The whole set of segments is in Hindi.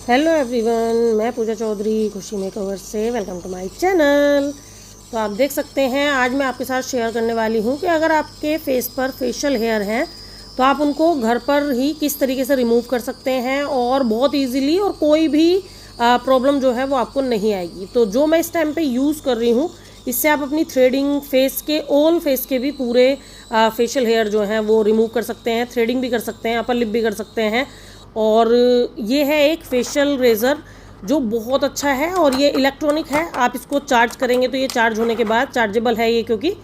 हेलो एवरीवन, मैं पूजा चौधरी खुशी मेकओवर से वेलकम टू माय चैनल। तो आप देख सकते हैं, आज मैं आपके साथ शेयर करने वाली हूं कि अगर आपके फेस पर फेशियल हेयर हैं तो आप उनको घर पर ही किस तरीके से रिमूव कर सकते हैं और बहुत इजीली, और कोई भी प्रॉब्लम जो है वो आपको नहीं आएगी। तो जो मैं इस टाइम पे यूज़ कर रही हूँ, इससे आप अपनी थ्रेडिंग, फेस के ऑल फेस के भी पूरे फेशियल हेयर जो हैं वो रिमूव कर सकते हैं। थ्रेडिंग भी कर सकते हैं, अपर लिप भी कर सकते हैं। और ये है एक फेशियल रेज़र जो बहुत अच्छा है और ये इलेक्ट्रॉनिक है। आप इसको चार्ज करेंगे तो ये चार्ज होने के बाद, चार्जेबल है ये क्योंकि,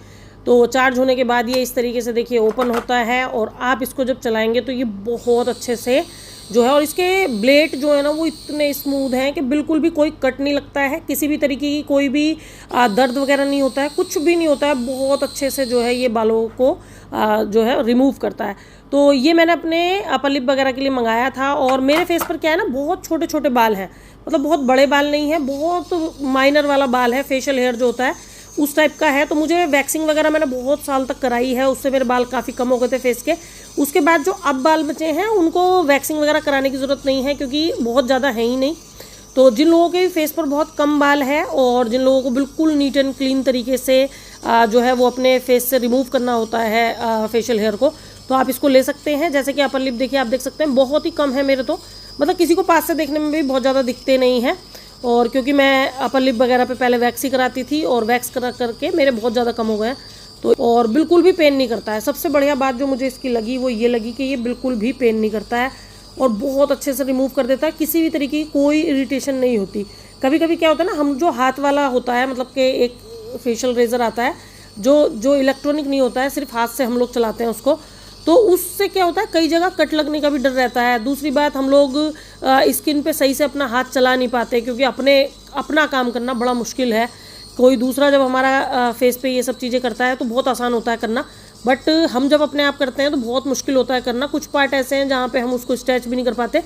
तो चार्ज होने के बाद ये इस तरीके से देखिए ओपन होता है और आप इसको जब चलाएंगे तो ये बहुत अच्छे से जो है, और इसके ब्लेड जो है ना वो इतने स्मूथ हैं कि बिल्कुल भी कोई कट नहीं लगता है, किसी भी तरीके की कोई भी दर्द वगैरह नहीं होता है, कुछ भी नहीं होता है। बहुत अच्छे से जो है ये बालों को जो है रिमूव करता है। तो ये मैंने अपने अपर लिप वगैरह के लिए मंगाया था। और मेरे फेस पर क्या है ना, बहुत छोटे छोटे बाल हैं, मतलब बहुत बड़े बाल नहीं है, बहुत माइनर वाला बाल है। फेशियल हेयर जो होता है उस टाइप का है। तो मुझे वैक्सिंग वगैरह मैंने बहुत साल तक कराई है, उससे मेरे बाल काफ़ी कम हो गए थे फेस के। उसके बाद जो अब बाल बचे हैं उनको वैक्सिंग वगैरह कराने की ज़रूरत नहीं है क्योंकि बहुत ज़्यादा है ही नहीं। तो जिन लोगों के फेस पर बहुत कम बाल है और जिन लोगों को बिल्कुल नीट एंड क्लीन तरीके से जो है वो अपने फेस से रिमूव करना होता है फेशियल हेयर को, तो आप इसको ले सकते हैं। जैसे कि अपर लिप देखिए, आप देख सकते हैं बहुत ही कम है मेरे, तो मतलब किसी को पास से देखने में भी बहुत ज़्यादा दिखते नहीं हैं। और क्योंकि मैं अपर लिप वगैरह पे पहले वैक्स ही कराती थी और वैक्स करा करके मेरे बहुत ज़्यादा कम हो गए हैं। तो और बिल्कुल भी पेन नहीं करता है। सबसे बढ़िया बात जो मुझे इसकी लगी वो ये लगी कि ये बिल्कुल भी पेन नहीं करता है और बहुत अच्छे से रिमूव कर देता है। किसी भी तरीके की कोई इरिटेशन नहीं होती। कभी कभी क्या होता है ना, हम जो हाथ वाला होता है, मतलब कि एक फेशियल रेज़र आता है जो इलेक्ट्रॉनिक नहीं होता है, सिर्फ हाथ से हम लोग चलाते हैं उसको, तो उससे क्या होता है कई जगह कट लगने का भी डर रहता है। दूसरी बात, हम लोग स्किन पे सही से अपना हाथ चला नहीं पाते क्योंकि अपना काम करना बड़ा मुश्किल है। कोई दूसरा जब हमारा फेस पे ये सब चीज़ें करता है तो बहुत आसान होता है करना, बट हम जब अपने आप करते हैं तो बहुत मुश्किल होता है करना। कुछ पार्ट ऐसे हैं जहाँ पे हम उसको स्ट्रेच भी नहीं कर पाते।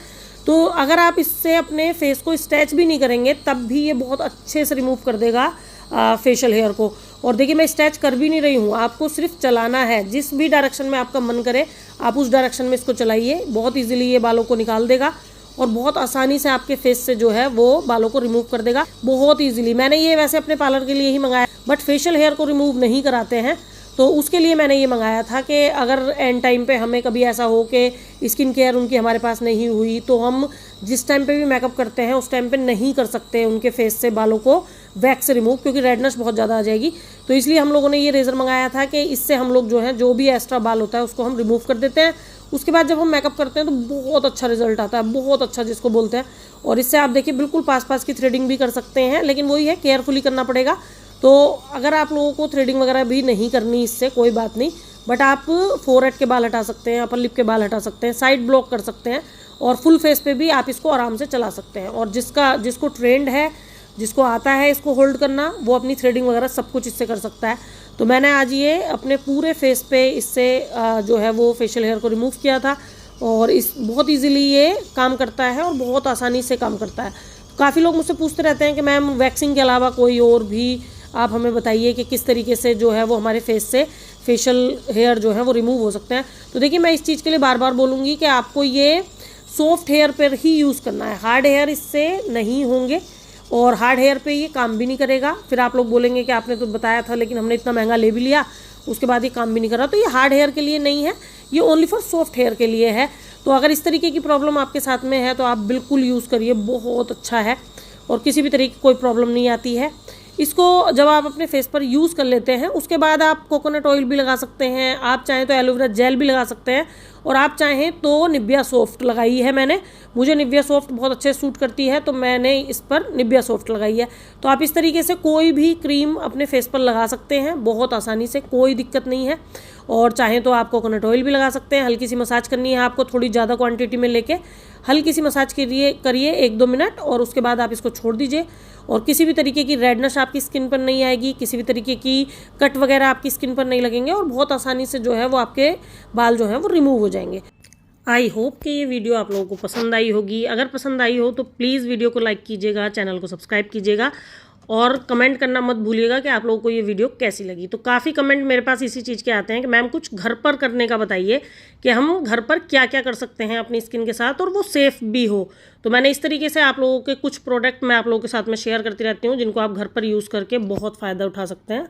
तो अगर आप इससे अपने फेस को स्ट्रेच भी नहीं करेंगे तब भी ये बहुत अच्छे से रिमूव कर देगा फेशियल हेयर को। और देखिए, मैं स्ट्रेच कर भी नहीं रही हूँ, आपको सिर्फ चलाना है। जिस भी डायरेक्शन में आपका मन करे आप उस डायरेक्शन में इसको चलाइए, बहुत इजीली ये बालों को निकाल देगा और बहुत आसानी से आपके फेस से जो है वो बालों को रिमूव कर देगा बहुत इजीली। मैंने ये वैसे अपने पार्लर के लिए ही मंगाया, बट फेशियल हेयर को रिमूव नहीं कराते हैं, तो उसके लिए मैंने ये मंगाया था कि अगर एंड टाइम पे हमें कभी ऐसा हो कि स्किन केयर उनकी हमारे पास नहीं हुई तो हम जिस टाइम पे भी मेकअप करते हैं उस टाइम पे नहीं कर सकते उनके फेस से बालों को वैक्स रिमूव, क्योंकि रेडनेस बहुत ज़्यादा आ जाएगी। तो इसलिए हम लोगों ने ये रेज़र मंगाया था कि इससे हम लोग जो है जो भी एक्स्ट्रा बाल होता है उसको हम रिमूव कर देते हैं। उसके बाद जब हम मेकअप करते हैं तो बहुत अच्छा रिजल्ट आता है, बहुत अच्छा जिसको बोलते हैं। और इससे आप देखिए बिल्कुल पास पास की थ्रेडिंग भी कर सकते हैं, लेकिन वही है केयरफुली करना पड़ेगा। तो अगर आप लोगों को थ्रेडिंग वगैरह भी नहीं करनी इससे कोई बात नहीं, बट आप फोरहेड के बाल हटा सकते हैं, अपर लिप के बाल हटा सकते हैं, साइड ब्लॉक कर सकते हैं और फुल फेस पे भी आप इसको आराम से चला सकते हैं। और जिसको ट्रेंड है, जिसको आता है इसको होल्ड करना, वो अपनी थ्रेडिंग वगैरह सब कुछ इससे कर सकता है। तो मैंने आज ये अपने पूरे फेस पे इससे जो है वो फेशियल हेयर को रिमूव किया था और इस बहुत इजीली ये काम करता है और बहुत आसानी से काम करता है। काफ़ी लोग मुझसे पूछते रहते हैं कि मैम वैक्सिंग के अलावा कोई और भी आप हमें बताइए कि किस तरीके से जो है वो हमारे फेस से फेशियल हेयर जो है वो रिमूव हो सकते हैं। तो देखिए, मैं इस चीज़ के लिए बार बार बोलूँगी कि आपको ये सॉफ्ट हेयर पर ही यूज़ करना है। हार्ड हेयर इससे नहीं होंगे और हार्ड हेयर पे ये काम भी नहीं करेगा। फिर आप लोग बोलेंगे कि आपने तो बताया था लेकिन हमने इतना महंगा ले भी लिया, उसके बाद ये काम भी नहीं कर रहा। तो ये हार्ड हेयर के लिए नहीं है, ये ओनली फॉर सॉफ्ट हेयर के लिए है। तो अगर इस तरीके की प्रॉब्लम आपके साथ में है तो आप बिल्कुल यूज़ करिए, बहुत अच्छा है और किसी भी तरीके की कोई प्रॉब्लम नहीं आती है। इसको जब आप अपने फेस पर यूज़ कर लेते हैं उसके बाद आप कोकोनट ऑयल भी लगा सकते हैं, आप चाहें तो एलोवेरा जेल भी लगा सकते हैं और आप चाहें तो निविया सॉफ्ट लगाई है मैंने। मुझे निविया सॉफ्ट बहुत अच्छे सूट करती है तो मैंने इस पर निविया सॉफ्ट लगाई है। तो आप इस तरीके से कोई भी क्रीम अपने फेस पर लगा सकते हैं बहुत आसानी से, कोई दिक्कत नहीं है। और चाहें तो आप कोकोनट ऑयल भी लगा सकते हैं। हल्की सी मसाज करनी है आपको, थोड़ी ज़्यादा क्वांटिटी में लेके हल्की सी मसाज करिए 1-2 मिनट और उसके बाद आप इसको छोड़ दीजिए। और किसी भी तरीके की रेडनेस आपकी स्किन पर नहीं आएगी, किसी भी तरीके की कट वगैरह आपकी स्किन पर नहीं लगेंगे और बहुत आसानी से जो है वो आपके बाल जो हैं वो रिमूव हो जाएंगे। आई होप कि ये वीडियो आप लोगों को पसंद आई होगी। अगर पसंद आई हो तो प्लीज़ वीडियो को लाइक कीजिएगा, चैनल को सब्सक्राइब कीजिएगा और कमेंट करना मत भूलिएगा कि आप लोगों को ये वीडियो कैसी लगी। तो काफ़ी कमेंट मेरे पास इसी चीज़ के आते हैं कि मैम कुछ घर पर करने का बताइए कि हम घर पर क्या क्या कर सकते हैं अपनी स्किन के साथ और वो सेफ़ भी हो। तो मैंने इस तरीके से आप लोगों के कुछ प्रोडक्ट मैं आप लोगों के साथ में शेयर करती रहती हूँ जिनको आप घर पर यूज़ करके बहुत फ़ायदा उठा सकते हैं।